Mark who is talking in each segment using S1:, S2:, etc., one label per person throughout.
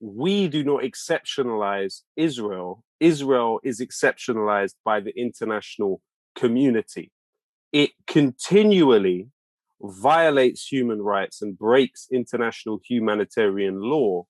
S1: we do not exceptionalize Israel. Israel is exceptionalized by the international community. It continually violates human rights and breaks international humanitarian law,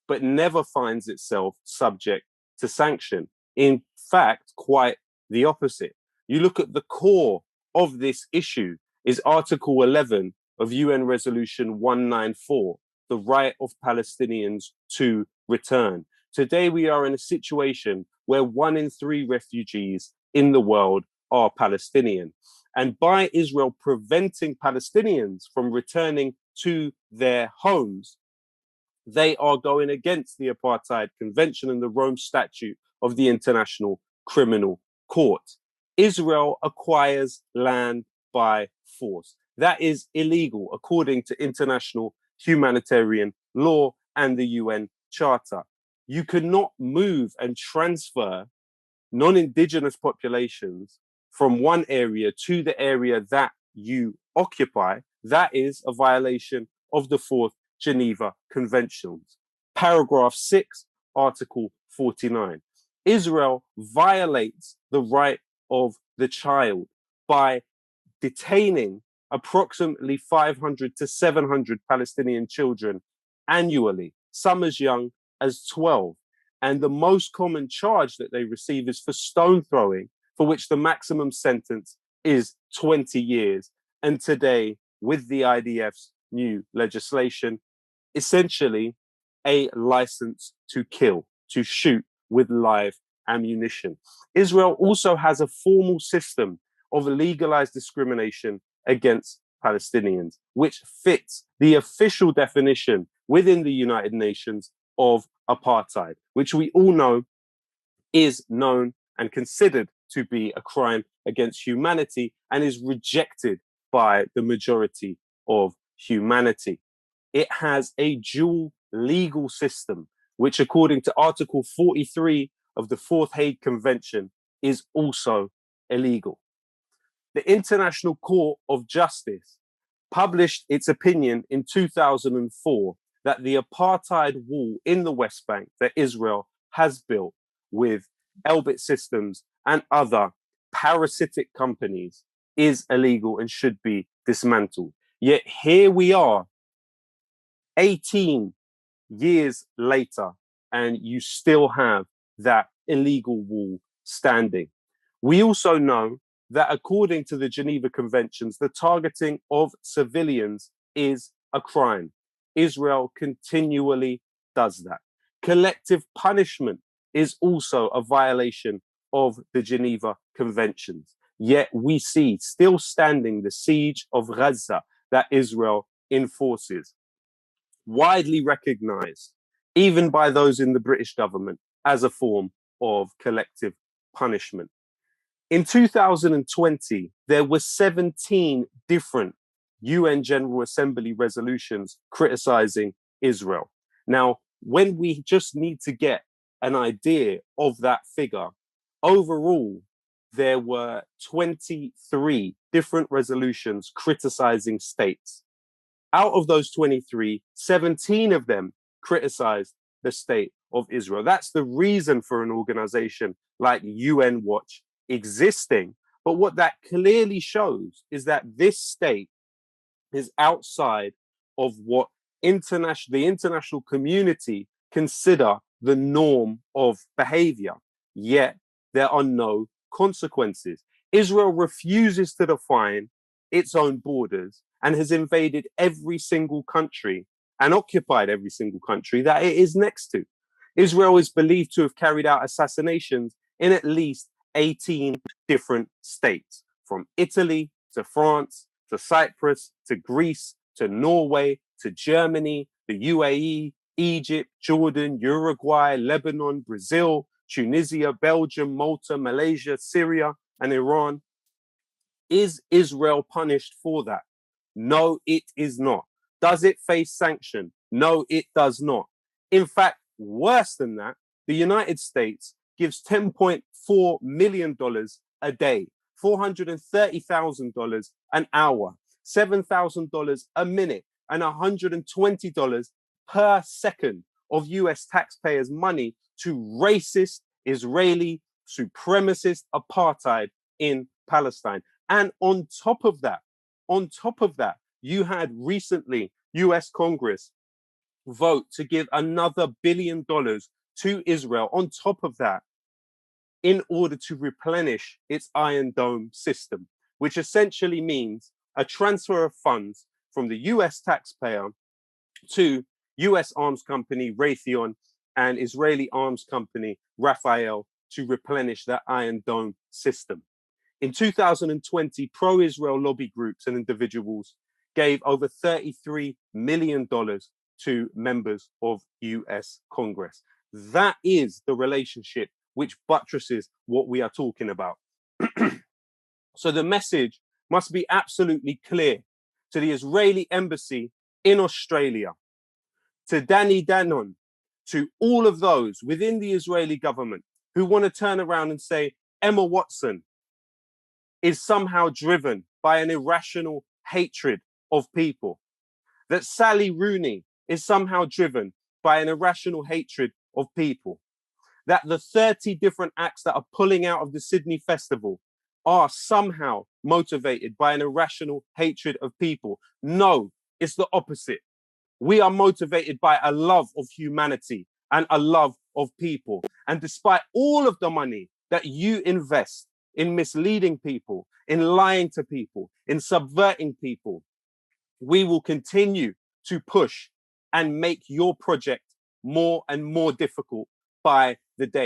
S1: but never finds itself subject to sanction. In fact, quite the opposite. You look at the core of this issue is Article 11 of UN Resolution 194, the right of Palestinians to return. Today, we are in a situation where 1 in 3 refugees in the world are Palestinian. And by Israel preventing Palestinians from returning to their homes, they are going against the Apartheid Convention and the Rome Statute of the International Criminal Court. Israel acquires land by force. That is illegal according to international humanitarian law and the UN Charter. You cannot move and transfer non-indigenous populations from one area to the area that you occupy. That is a violation of the Fourth Geneva Conventions. Paragraph 6, Article 49. Israel violates the right of the child by detaining approximately 500 to 700 Palestinian children annually, some as young as 12. And the most common charge that they receive is for stone throwing, for which the maximum sentence is 20 years. And today, with the IDF's new legislation, essentially a license to kill, to shoot with live ammunition. Israel also has a formal system of legalized discrimination against Palestinians, which fits the official definition within the United Nations of apartheid, which we all know is known and considered to be a crime against humanity and is rejected by the majority of humanity. It has a dual legal system, which, according to Article 43 of the Fourth Hague Convention, is also illegal. The International Court of Justice published its opinion in 2004 that the apartheid wall in the West Bank that Israel has built with Elbit Systems and other parasitic companies is illegal and should be dismantled. Yet here we are, 18 years later, and you still have that illegal wall standing. We also know that according to the Geneva Conventions, the targeting of civilians is a crime. Israel continually does that. Collective punishment is also a violation of the Geneva Conventions. Yet we see still standing the siege of Gaza that Israel enforces, widely recognized, even by those in the British government, as a form of collective punishment. In 2020, there were 17 different UN General Assembly resolutions criticizing Israel. Now, when we just need to get an idea of that figure, overall, there were 23 different resolutions criticizing states. Out of those 23, 17 of them criticized the state of Israel. That's the reason for an organization like UN Watch existing. But what that clearly shows is that this state is outside of what the international community consider the norm of behavior. Yet there are no consequences. Israel refuses to define its own borders and has invaded every single country and occupied every single country that it is next to. Israel is believed to have carried out assassinations in at least 18 different states, from Italy to France to Cyprus to Greece to Norway to Germany, the UAE, Egypt, Jordan, Uruguay, Lebanon, Brazil, Tunisia, Belgium, Malta, Malaysia, Syria, and Iran. Is Israel punished for that? No, it is not. Does it face sanction? No, it does not. In fact, worse than that, the United States gives $10.4 million a day, $430,000 an hour, $7,000 a minute, and $120 per second of US taxpayers' money to racist, Israeli, supremacist apartheid in Palestine. And on top of that, you had recently US Congress vote to give another $1 billion to Israel on top of that in order to replenish its Iron Dome system, which essentially means a transfer of funds from the US taxpayer to US arms company Raytheon and Israeli arms company Rafael to replenish that Iron Dome system. In 2020, pro-Israel lobby groups and individuals gave over $33 million to members of US Congress. That is the relationship which buttresses what we are talking about. So the message must be absolutely clear to the Israeli embassy in Australia, to Danny Danon, to all of those within the Israeli government who want to turn around and say Emma Watson is somehow driven by an irrational hatred of people, that Sally Rooney is somehow driven by an irrational hatred of people, that the 30 different acts that are pulling out of the Sydney Festival are somehow motivated by an irrational hatred of people. No, it's the opposite. We are motivated by a love of humanity and a love of people. And despite all of the money that you invest in misleading people, in lying to people, in subverting people, we will continue to push and make your project more and more difficult by the day.